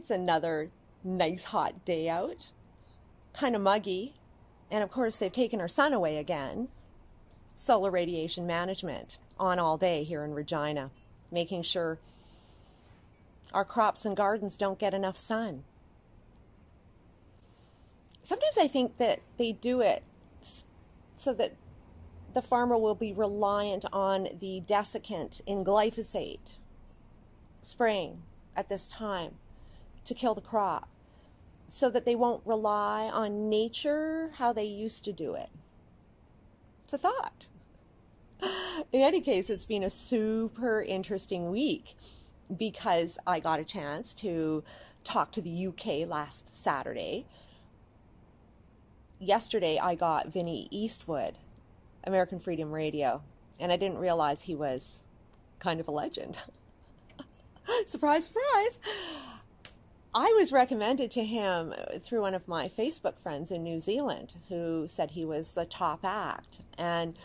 It's another nice hot day out, kind of muggy. And of course, they've taken our sun away again. Solar radiation management on all day here in Regina, making sure our crops and gardens don't get enough sun. Sometimes I think that they do it so that the farmer will be reliant on the desiccant in glyphosate spraying at this time to kill the crop, so that they won't rely on nature how they used to do it. It's a thought. In any case, it's been a super interesting week because I got a chance to talk to the UK last Saturday. Yesterday, I got Vinny Eastwood, American Freedom Radio, and I didn't realize he was kind of a legend. Surprise, surprise! I was recommended to him through one of my Facebook friends in New Zealand who said he was the top act. And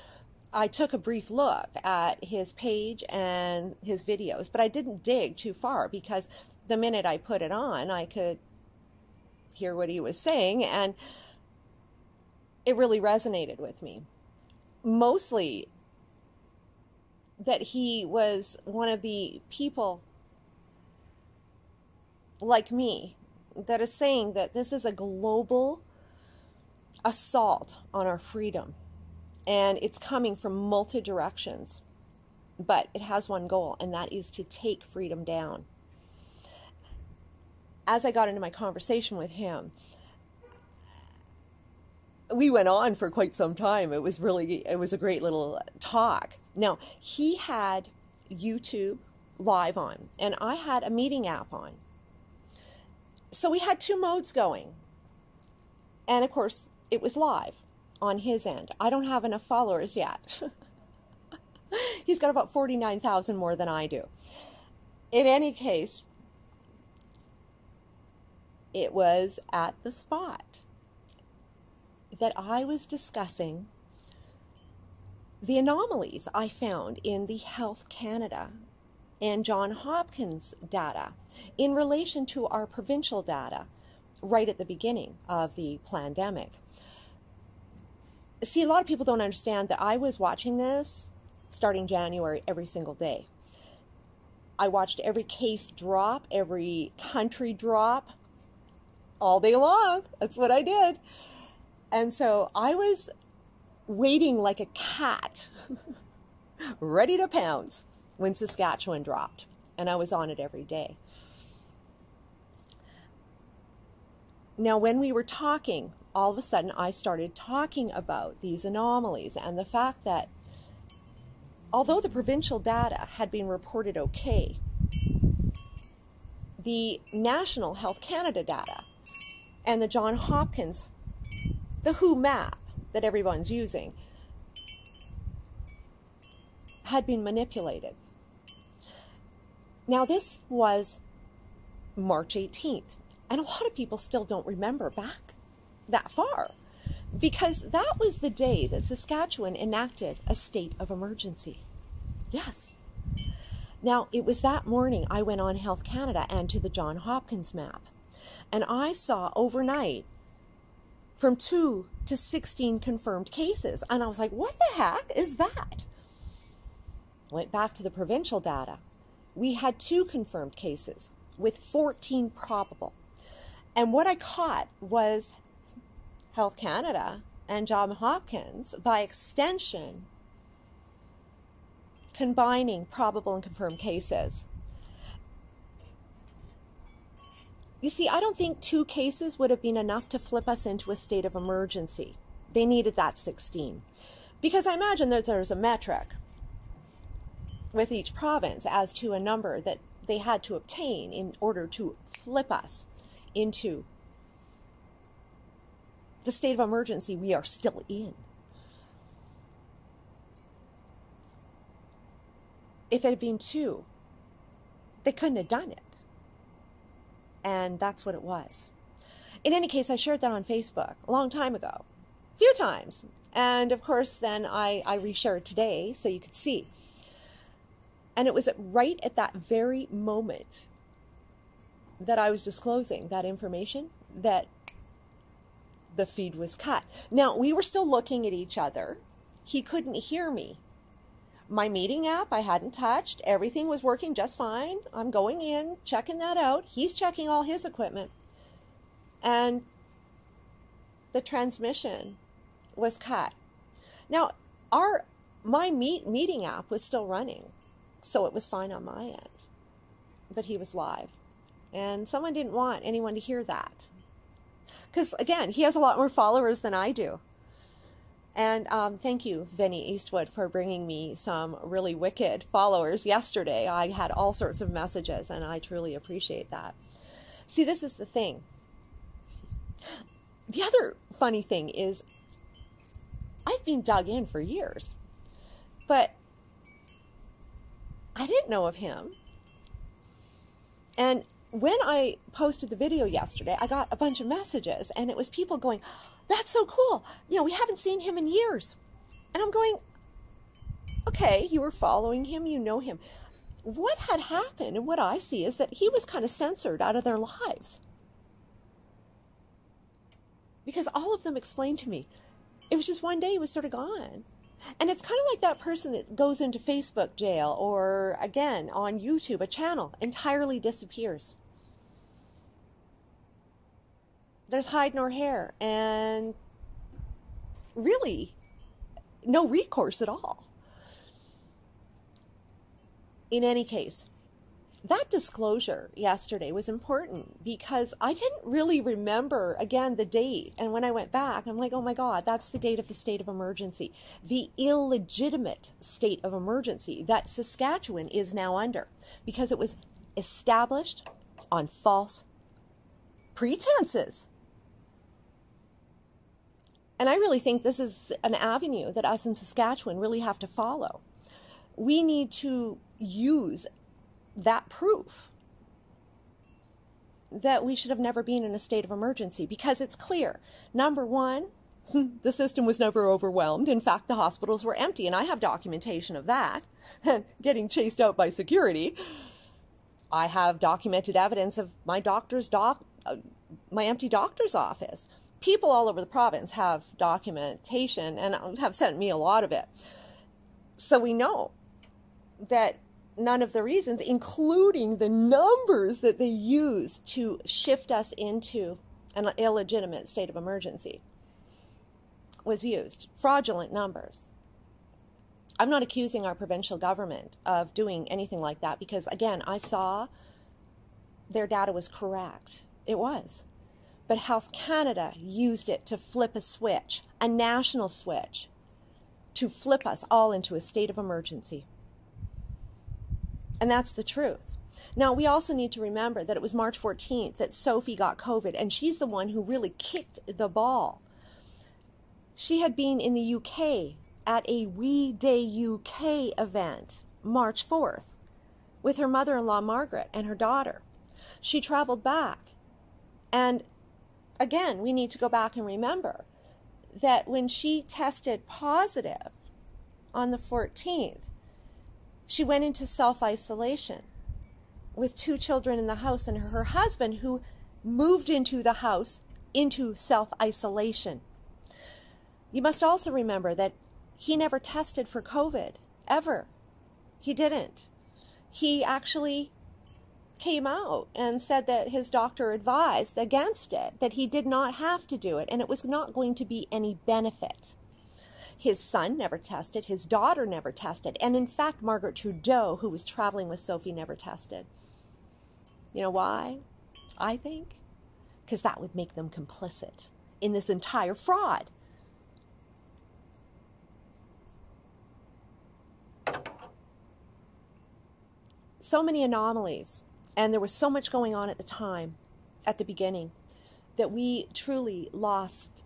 I took a brief look at his page and his videos, but I didn't dig too far because the minute I put it on, I could hear what he was saying, and it really resonated with me. Mostly that he was one of the people like me that is saying that this is a global assault on our freedom, and it's coming from multi directions, but it has one goal, and that is to take freedom down. As I got into my conversation with him, we went on for quite some time. It was a great little talk. Now, he had YouTube live on, and I had a meeting app on. So we had two modes going. And of course, it was live on his end. I don't have enough followers yet. He's got about 49,000 more than I do. In any case, it was at the spot that I was discussing the anomalies I found in the Health Canada and Johns Hopkins data in relation to our provincial data right at the beginning of the pandemic. See, a lot of people don't understand that I was watching this starting January every single day. I watched every case drop, every country drop, all day long. That's what I did. And so I was waiting like a cat, ready to pounce when Saskatchewan dropped. And I was on it every day. Now, when we were talking, all of a sudden I started talking about these anomalies and the fact that although the provincial data had been reported okay, the National Health Canada data and the Johns Hopkins, the WHO map that everyone's using, had been manipulated. Now, this was March 18th, and a lot of people still don't remember back that far, because that was the day that Saskatchewan enacted a state of emergency. Yes. Now, it was that morning I went on Health Canada and to the Johns Hopkins map, and I saw overnight from 2 to 16 confirmed cases, and I was like, what the heck is that? Went back to the provincial data. We had 2 confirmed cases with 14 probable. And what I caught was Health Canada and Johns Hopkins, by extension, combining probable and confirmed cases. You see, I don't think 2 cases would have been enough to flip us into a state of emergency. They needed that 16. Because I imagine that there's a metric with each province as to a number that they had to obtain in order to flip us into the state of emergency we are still in. If it had been 2, they couldn't have done it. And that's what it was. In any case, I shared that on Facebook a long time ago, a few times. And of course, then I reshared today so you could see. And it was right at that very moment that I was disclosing that information, that the feed was cut. Now, we were still looking at each other. He couldn't hear me. My meeting app I hadn't touched. Everything was working just fine. I'm going in, checking that out. He's checking all his equipment. And the transmission was cut. Now, my meeting app was still running, so it was fine on my end. But he was live. And someone didn't want anyone to hear that. Because, again, he has a lot more followers than I do. And thank you, Vinny Eastwood, for bringing me some really wicked followers yesterday. I had all sorts of messages, and I truly appreciate that. See, this is the thing. The other funny thing is I've been dug in for years, but I didn't know of him. And when I posted the video yesterday, I got a bunch of messages, and it was people going, "That's so cool. You know, we haven't seen him in years." And I'm going, okay, you were following him, you know him. What had happened, and what I see, is that he was kind of censored out of their lives. Because all of them explained to me, it was just one day he was sort of gone. And it's kind of like that person that goes into Facebook jail or, again, on YouTube, a channel entirely disappears. There's hide nor hair, and really no recourse at all. In any case, that disclosure yesterday was important because I didn't really remember, again, the date. And when I went back, I'm like, oh my God, that's the date of the state of emergency. The illegitimate state of emergency that Saskatchewan is now under, because it was established on false pretenses. And I really think this is an avenue that us in Saskatchewan really have to follow. We need to use that proof that we should have never been in a state of emergency, because it's clear. Number one, the system was never overwhelmed. In fact, the hospitals were empty, and I have documentation of that. Getting chased out by security. I have documented evidence of my my empty doctor's office. People all over the province have documentation and have sent me a lot of it. So we know that none of the reasons, including the numbers that they use to shift us into an illegitimate state of emergency, was used. Fraudulent numbers. I'm not accusing our provincial government of doing anything like that because, again, I saw their data was correct. It was. But Health Canada used it to flip a switch, a national switch, to flip us all into a state of emergency. And that's the truth. Now, we also need to remember that it was March 14th that Sophie got COVID, and she's the one who really kicked the ball. She had been in the UK at a We Day UK event, March 4th, with her mother-in-law, Margaret, and her daughter. She traveled back. And again, we need to go back and remember that when she tested positive on the 14th, she went into self-isolation with 2 children in the house and her husband, who moved into the house into self-isolation. You must also remember that he never tested for COVID, ever. He didn't. He actually came out and said that his doctor advised against it, that he did not have to do it, and it was not going to be any benefit. His son never tested. His daughter never tested. And in fact, Margaret Trudeau, who was traveling with Sophie, never tested. You know why? I think because that would make them complicit in this entire fraud. So many anomalies. And there was so much going on at the time, at the beginning, that we truly lost.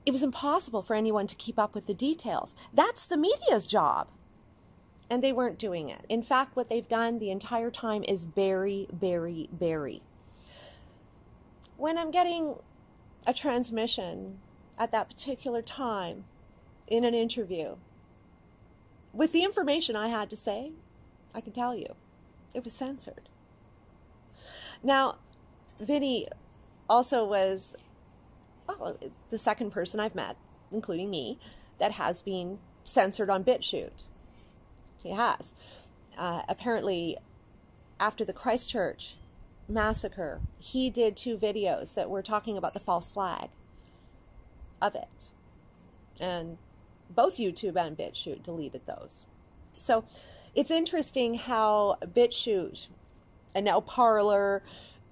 It was impossible for anyone to keep up with the details. That's the media's job. And they weren't doing it. In fact, what they've done the entire time is bury. When I'm getting a transmission at that particular time in an interview, with the information I had to say, I can tell you, it was censored. Now, Vinny also was the second person I've met, including me, that has been censored on BitChute. He has. Apparently, after the Christchurch massacre, he did 2 videos that were talking about the false flag of it. And both YouTube and BitChute deleted those. So it's interesting how BitChute and now Parler,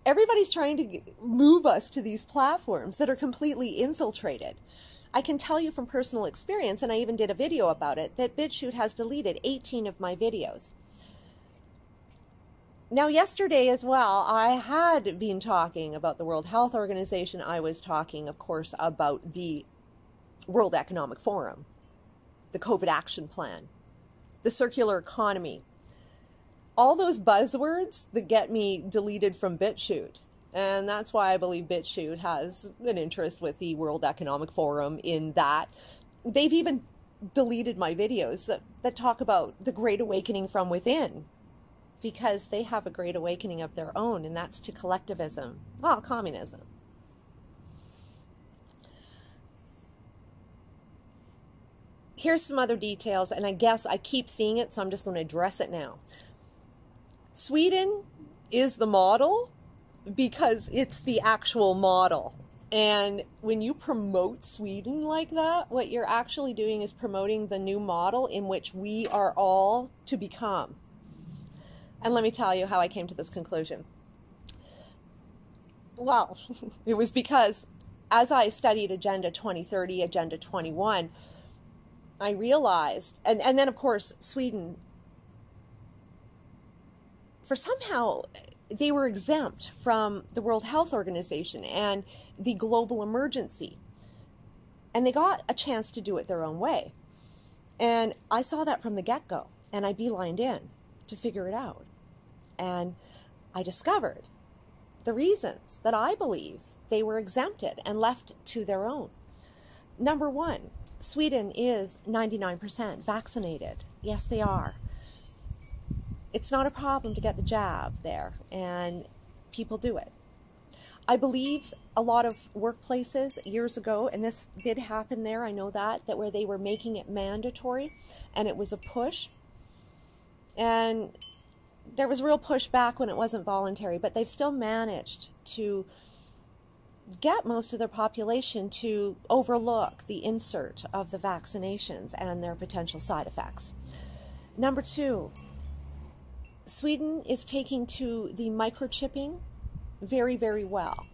everybody's trying to move us to these platforms that are completely infiltrated. I can tell you from personal experience, and I even did a video about it, that BitChute has deleted 18 of my videos. Now, yesterday as well, I had been talking about the World Health Organization. I was talking, of course, about the World Economic Forum, the COVID Action Plan, the circular economy, all those buzzwords that get me deleted from BitChute. And that's why I believe BitChute has an interest with the World Economic Forum in that. They've even deleted my videos that talk about the Great Awakening from within, because they have a great awakening of their own, and that's to collectivism, well, communism. Here's some other details, and I guess I keep seeing it, so I'm just going to address it now. Sweden is the model because it's the actual model. And when you promote Sweden like that, what you're actually doing is promoting the new model in which we are all to become. And let me tell you how I came to this conclusion. Well, it was because as I studied Agenda 2030, Agenda 21, I realized, and then of course Sweden, for somehow they were exempt from the World Health Organization and the global emergency. And they got a chance to do it their own way. And I saw that from the get-go, and I beelined in to figure it out. And I discovered the reasons that I believe they were exempted and left to their own. Number one, Sweden is 99% vaccinated. Yes, they are. It's not a problem to get the jab there, and people do it. I believe a lot of workplaces years ago, and this did happen there, I know that where they were making it mandatory, and it was a push. And there was real pushback when it wasn't voluntary, but they've still managed to get most of their population to overlook the insert of the vaccinations and their potential side effects. Number two, Sweden is taking to the microchipping very, very well.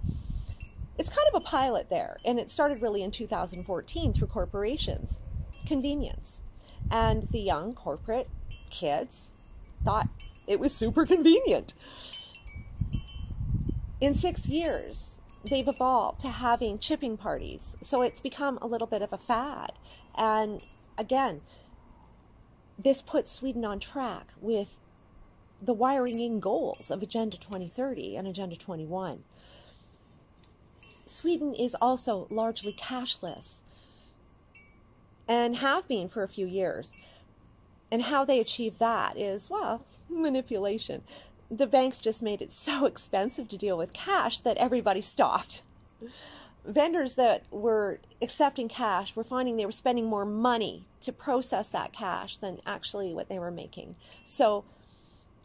It's kind of a pilot there, and it started really in 2014 through corporations. Convenience. And the young corporate kids thought it was super convenient. In 6 years, they've evolved to having chipping parties, so it's become a little bit of a fad. And again, this puts Sweden on track with the wiring in goals of Agenda 2030 and Agenda 21. Sweden is also largely cashless and have been for a few years. And how they achieve that is, well, manipulation. The banks just made it so expensive to deal with cash that everybody stopped. Vendors that were accepting cash were finding they were spending more money to process that cash than actually what they were making. So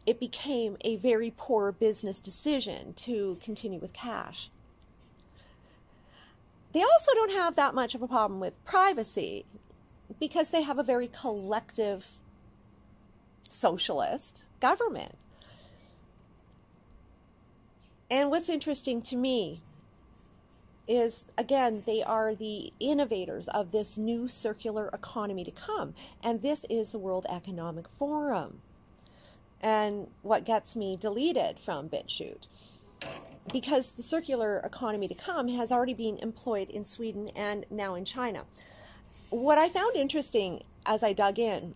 it became a very poor business decision to continue with cash. They also don't have that much of a problem with privacy because they have a very collective socialist government. And what's interesting to me is, again, they are the innovators of this new circular economy to come. And this is the World Economic Forum. And what gets me deleted from BitChute, because the circular economy to come has already been employed in Sweden and now in China. What I found interesting as I dug in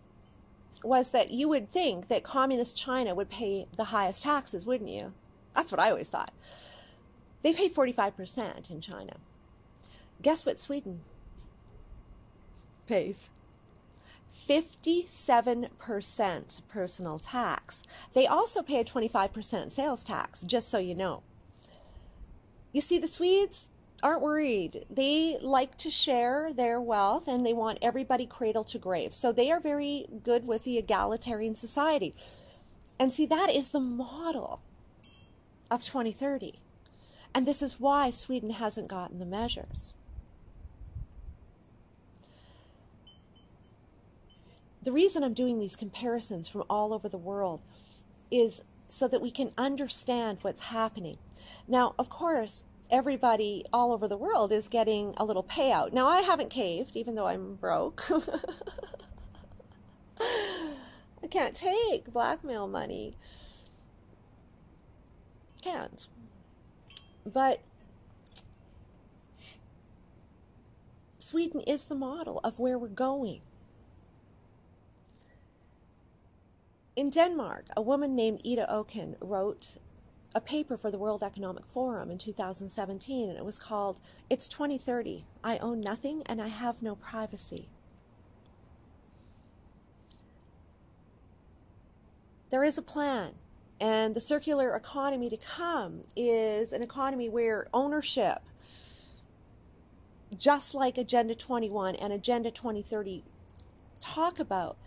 was that you would think that communist China would pay the highest taxes, wouldn't you? That's what I always thought. They pay 45% in China. Guess what Sweden pays? 57% personal tax. They also pay a 25% sales tax, just so you know. You see, the Swedes aren't worried. They like to share their wealth, and they want everybody cradle to grave. So they are very good with the egalitarian society. And see, that is the model of 2030. And this is why Sweden hasn't gotten the measures. The reason I'm doing these comparisons from all over the world is so that we can understand what's happening. Now, of course, everybody all over the world is getting a little payout. Now, I haven't caved, even though I'm broke. I can't take blackmail money. Can't. But Sweden is the model of where we're going. In Denmark, a woman named Ida Oken wrote a paper for the World Economic Forum in 2017, and it was called, "It's 2030. I own nothing and I have no privacy." There is a plan, and the circular economy to come is an economy where ownership, just like Agenda 21 and Agenda 2030 talk about,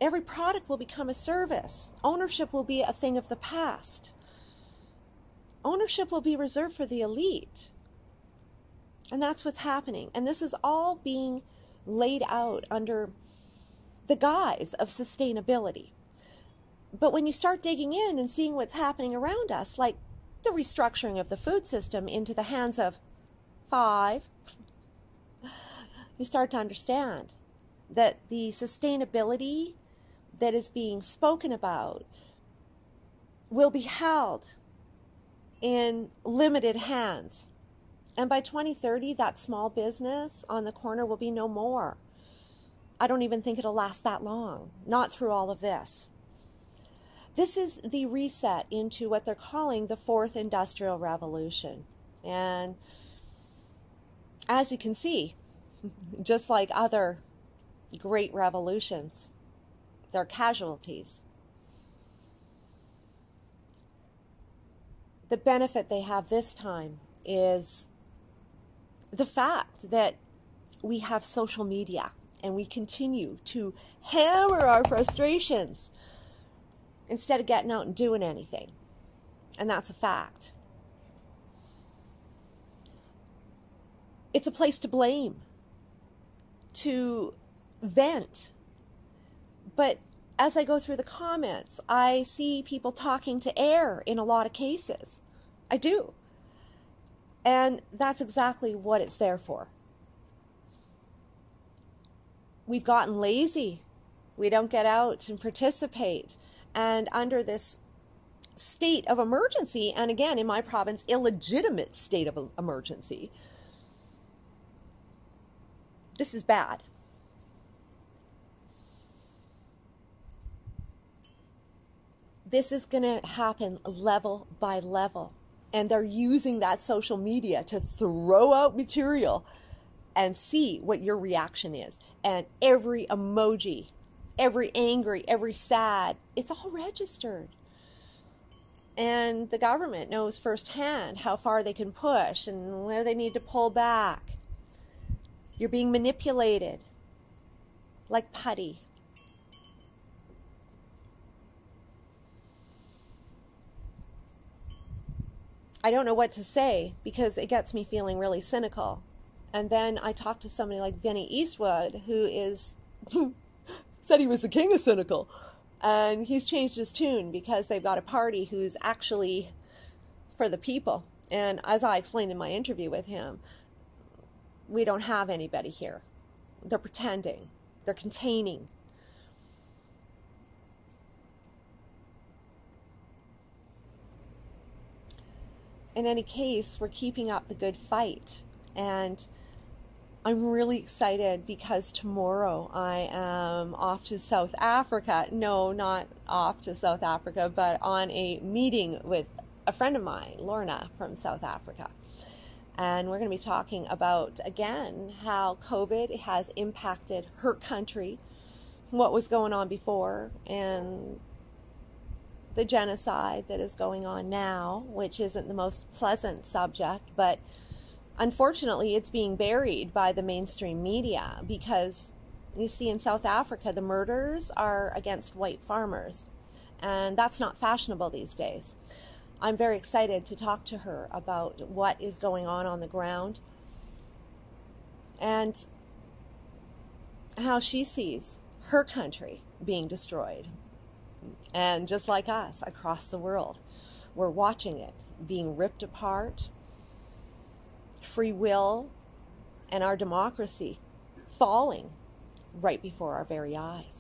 every product will become a service. Ownership will be a thing of the past. Ownership will be reserved for the elite. And that's what's happening. And this is all being laid out under the guise of sustainability. But when you start digging in and seeing what's happening around us, like the restructuring of the food system into the hands of 5, you start to understand that the sustainability that is being spoken about will be held in limited hands. And by 2030, that small business on the corner will be no more. I don't even think it'll last that long, not through all of this. This is the reset into what they're calling the 4th Industrial Revolution. And as you can see, just like other great revolutions, there are casualties. The benefit they have this time is the fact that we have social media and we continue to hammer our frustrations instead of getting out and doing anything. And that's a fact. It's a place to blame, to vent. But as I go through the comments, I see people talking to air in a lot of cases. I do. And that's exactly what it's there for. We've gotten lazy. We don't get out and participate. And under this state of emergency, and again, in my province, illegitimate state of emergency, this is bad. This is going to happen level by level. And they're using that social media to throw out material and see what your reaction is. And every emoji, every angry, every sad, it's all registered. And the government knows firsthand how far they can push and where they need to pull back. You're being manipulated like putty. I don't know what to say because it gets me feeling really cynical. And then I talked to somebody like Vinny Eastwood, who is said he was the king of cynical. And he's changed his tune because they've got a party who's actually for the people. And as I explained in my interview with him, we don't have anybody here. They're pretending. They're containing. In any case, we're keeping up the good fight. And I'm really excited because tomorrow I am off to South Africa. No, not off to South Africa, but on a meeting with a friend of mine, Lorna, from South Africa. And we're going to be talking about, again, how COVID has impacted her country, what was going on before, and the genocide that is going on now, which isn't the most pleasant subject, but unfortunately it's being buried by the mainstream media, because you see in South Africa the murders are against white farmers, and that's not fashionable these days. I'm very excited to talk to her about what is going on the ground and how she sees her country being destroyed. And just like us, across the world, we're watching it being ripped apart, free will and our democracy falling right before our very eyes.